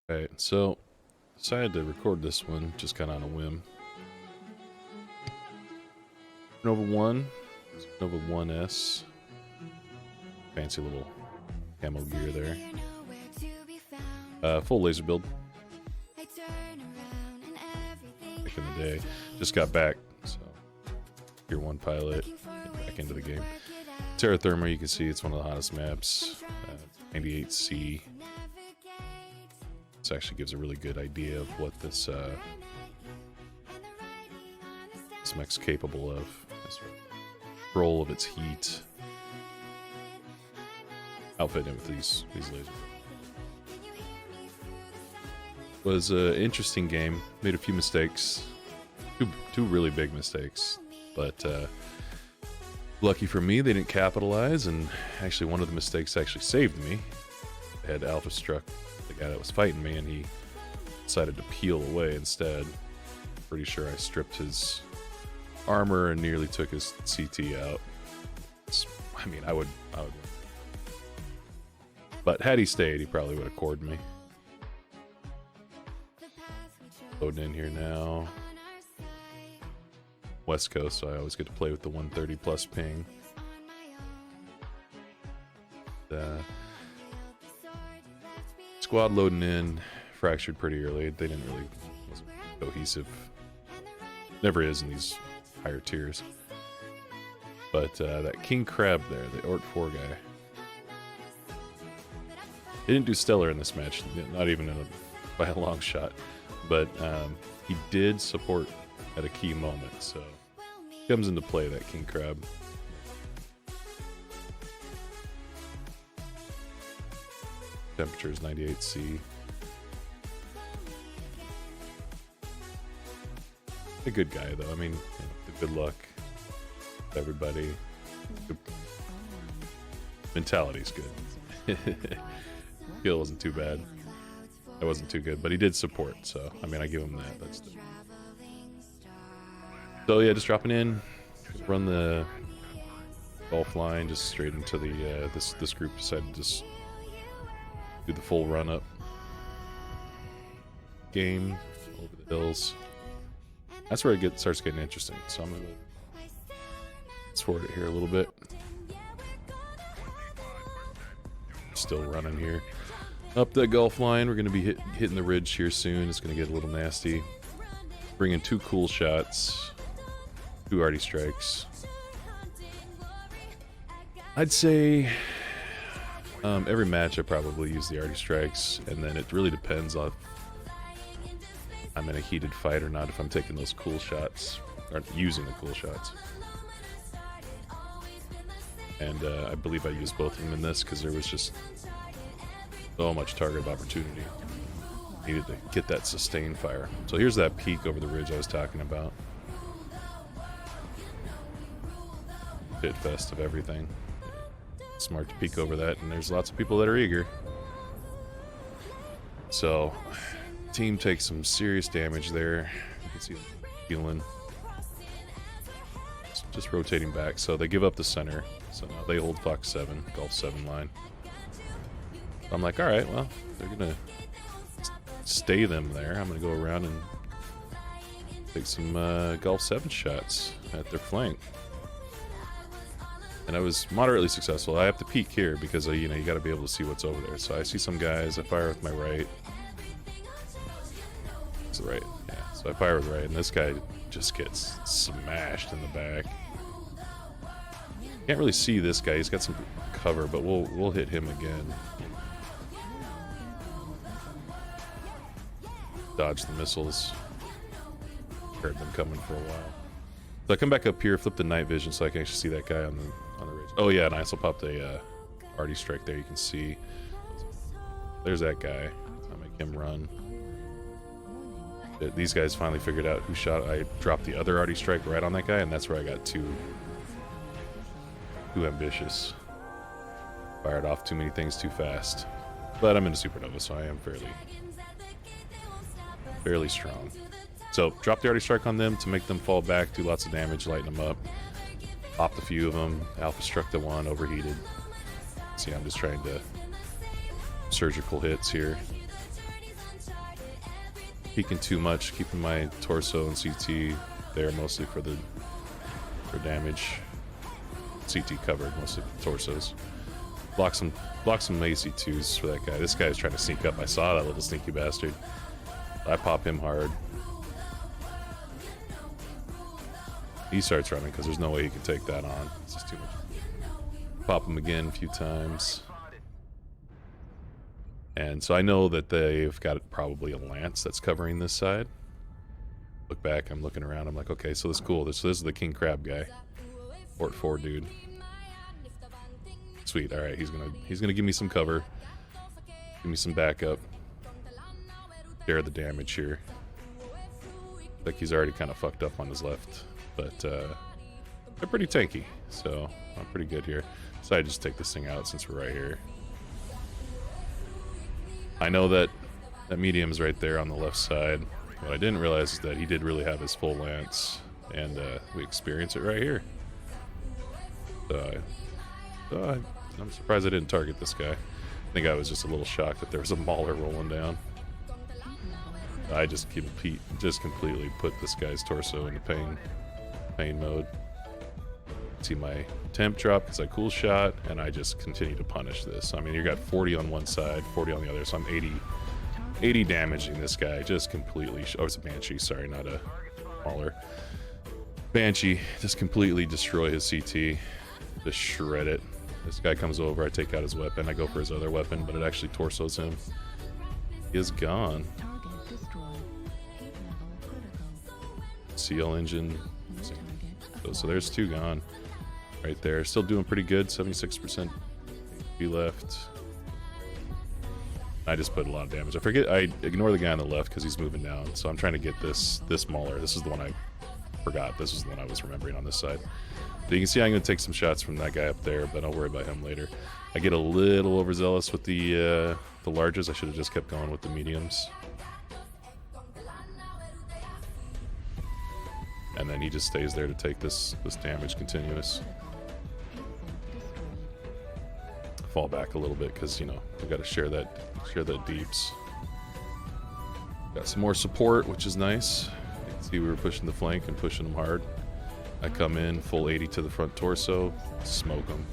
Right, so decided to record this one just kind of on a whim. Nova 1, Nova 1S. Fancy little camo gear there. Full laser build. Back in the day. Just got back, so Tier 1 pilot, back into the game. Terra Therma, you can see it's one of the hottest maps. 98C. This actually gives a really good idea of what this mech's capable of. This control of its heat. Outfitting it with these lasers. Was an interesting game. Made a few mistakes. Two really big mistakes. But lucky for me, they didn't capitalize, and actually one of the mistakes actually saved me. I had alpha struck the guy that was fighting me, and he decided to peel away instead. Pretty sure I stripped his armor and nearly took his CT out. I mean, I would win. But had he stayed, he probably would have cored me. Loading in here now. West Coast, so I always get to play with the 130 plus ping. Squad loading in, fractured pretty early. They didn't really wasn't cohesive. Never is in these higher tiers. But that King Crab there, the Ort 4 guy. He didn't do stellar in this match, not even by a long shot. But he did support at a key moment, so comes into play, that King Crab. Temperature is 98C. A good guy, though. I mean, the good luck, everybody. Mentality's good. Skill wasn't too bad. That wasn't too good, but he did support, so I mean, I give him that. That's the... So yeah, just dropping in, run the golf line just straight into the this group decided to just do the full run up game over the hills. That's where it starts getting interesting. So I'm gonna let's forward it here a little bit. Still running here up the golf line. We're gonna be hitting the ridge here soon. It's gonna get a little nasty. Bringing 2 cool shots. 2 arty strikes. I'd say every match I probably use the arty strikes, and then it really depends on if I'm in a heated fight or not, if I'm taking those cool shots, or using the cool shots. And I believe I used both of them in this because there was just so much target opportunity. Needed to get that sustained fire. So here's that peak over the ridge I was talking about. Pit fest of everything. Smart to peek over that, and there's lots of people that are eager. So, team takes some serious damage there. You can see them healing. Just rotating back, so they give up the center. So now they hold Fox 7, Golf 7 line. I'm like, alright, well, they're gonna stay them there. I'm gonna go around and take some Golf 7 shots at their flank. And I was moderately successful. I have to peek here because, you know, you got to be able to see what's over there. So I see some guys. I fire with my right. It's the right. Yeah. So I fire with the right, and this guy just gets smashed in the back. Can't really see this guy. He's got some cover, but we'll hit him again. Dodge the missiles. Heard them coming for a while. So I come back up here, flip the night vision so I can actually see that guy on the ridge. Oh yeah, and I also popped a arty strike there. You can see there's that guy. I make him run. These guys finally figured out who shot. I dropped the other arty strike right on that guy, and that's where I got too ambitious. Fired off too many things too fast. But I'm in a Supernova, so I am fairly strong. So drop the arty strike on them to make them fall back, do lots of damage, lighten them up. Popped a few of them. Alpha struck the one, overheated. See, I'm just trying to surgical hits here. peeking too much, keeping my torso and CT there mostly for damage. CT covered, mostly torsos. Block some AC2s for that guy. This guy's trying to sneak up. I saw that little sneaky bastard. I pop him hard. He starts running because there's no way he can take that on. It's just too much. Pop him again a few times. And so I know that they've got probably a lance that's covering this side. Look back, I'm looking around, I'm like, okay, so this is cool. This is the King Crab guy. Fort 4 dude. Sweet, alright, he's gonna give me some cover. Give me some backup. Share the damage here. Like he's already kind of fucked up on his left. But they're pretty tanky, so I'm pretty good here. So I just take this thing out since we're right here. I know that medium's right there on the left side. What I didn't realize is that he did really have his full lance, and we experience it right here. So I'm surprised I didn't target this guy. I think I was just a little shocked that there was a mauler rolling down. I just completely put this guy's torso into pain mode. See my temp drop because I cool shot, and I just continue to punish this. I mean, you got 40 on one side, 40 on the other, so I'm 80 damaging this guy just completely. Oh, it's a Banshee, sorry, not a Mauler. Banshee, just completely destroy his CT, just shred it. This guy comes over, I take out his weapon, I go for his other weapon, but it actually torsos him. He is gone. CL engine. So there's 2 gone. Right there. Still doing pretty good. 76% HP left. I just put a lot of damage. I ignore the guy on the left because he's moving down. So I'm trying to get this Mauler. This is the one I forgot. This was the one I was remembering on this side. So you can see I'm going to take some shots from that guy up there, but I'll worry about him later. I get a little overzealous with the larges. I should have just kept going with the mediums. And then he just stays there to take this damage continuous. Fall back a little bit because, you know, we got to share that deeps. Got some more support, which is nice. You can see we were pushing the flank and pushing them hard. I come in full 80 to the front torso, smoke them.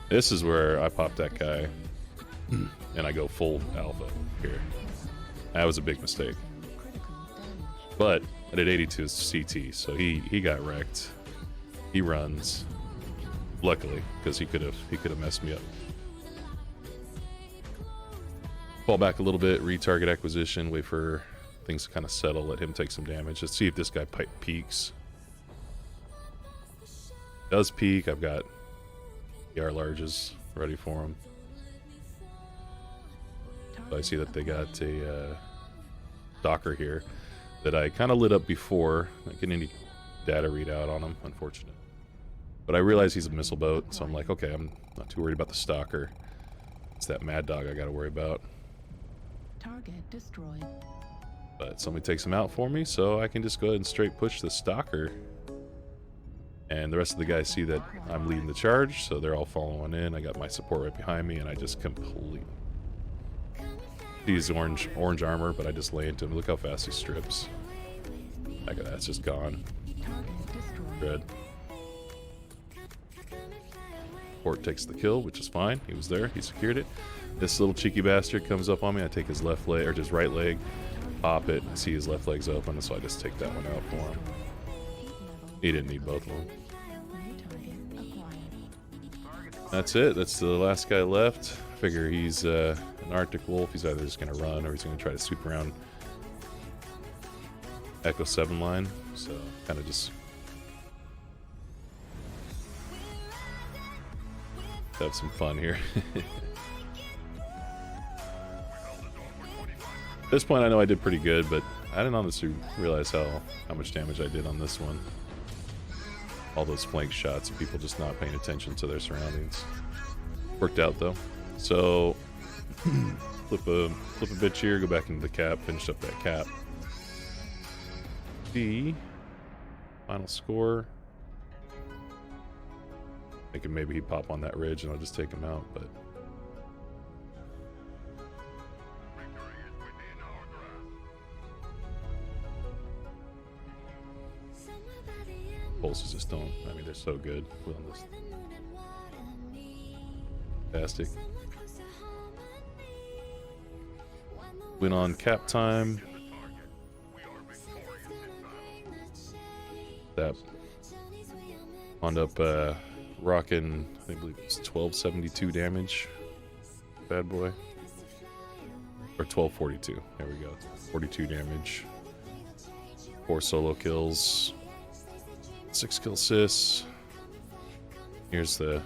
This is where I pop that guy, and I go full alpha here. That was a big mistake. But I did 82 CT, so he got wrecked. He runs, luckily, because he could have messed me up. Fall back a little bit, retarget acquisition, wait for things to kind of settle, let him take some damage. Let's see if this guy peaks. Does peak. I've got ER larges ready for him. So I see that they got a Docker here that I kind of lit up before. Not getting any data readout on him, unfortunate. But I realize he's a missile boat, so I'm like, okay, I'm not too worried about the stalker. It's that Mad Dog I gotta worry about. Target destroyed. But somebody takes him out for me, so I can just go ahead and straight push the stalker. And the rest of the guys see that I'm leading the charge, so they're all following in. I got my support right behind me, and I just complete. He's orange armor, but I just lay into him. Look how fast he strips. Look at that, it's just gone. Red. Port takes the kill, which is fine. He was there, he secured it. This little cheeky bastard comes up on me. I take his left leg, or his right leg, pop it. I see his left leg's open, so I just take that one out for him. He didn't need both of them. That's it. That's the last guy left. Figure he's an Arctic Wolf. He's either just going to run or he's going to try to swoop around Echo 7 line. So kind of just have some fun here. At this point I know I did pretty good, but I didn't honestly realize how much damage I did on this one. All those flank shots, people just not paying attention to their surroundings. Worked out though. So flip a bitch here, go back into the cap, finish up that cap. The final score. Thinking maybe he'd pop on that ridge and I'll just take him out, but pulses just don't. I mean, they're so good on this. Fantastic. Went on cap time. That wound up rocking, I believe it was 1272 damage. Bad boy. Or 1242. There we go. 42 damage. 4 solo kills. 6 kill assists. Here's the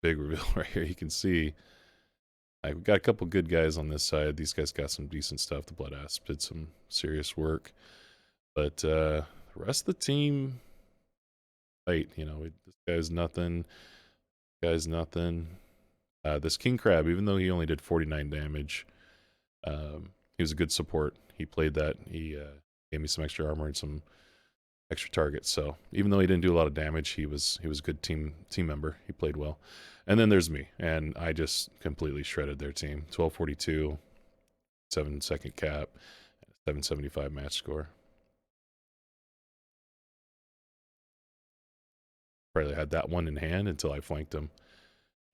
big reveal right here. You can see I've got a couple good guys on this side. These guys got some decent stuff. The Blood Asp did some serious work. But the rest of the team, fight, you know, this guy's nothing. Guy's nothing. This King Crab, even though he only did 49 damage, he was a good support. He played that. He gave me some extra armor and some extra targets. So even though he didn't do a lot of damage, he was a good team member. He played well. And then there's me, and I just completely shredded their team. 1242, 7-second cap, 775 match score. Probably had that one in hand until I flanked him,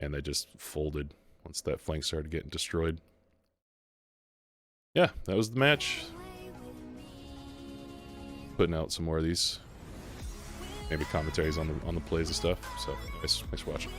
and they just folded once that flank started getting destroyed. Yeah, that was the match. Putting out some more of these, maybe commentaries on the plays and stuff. So thanks for watching.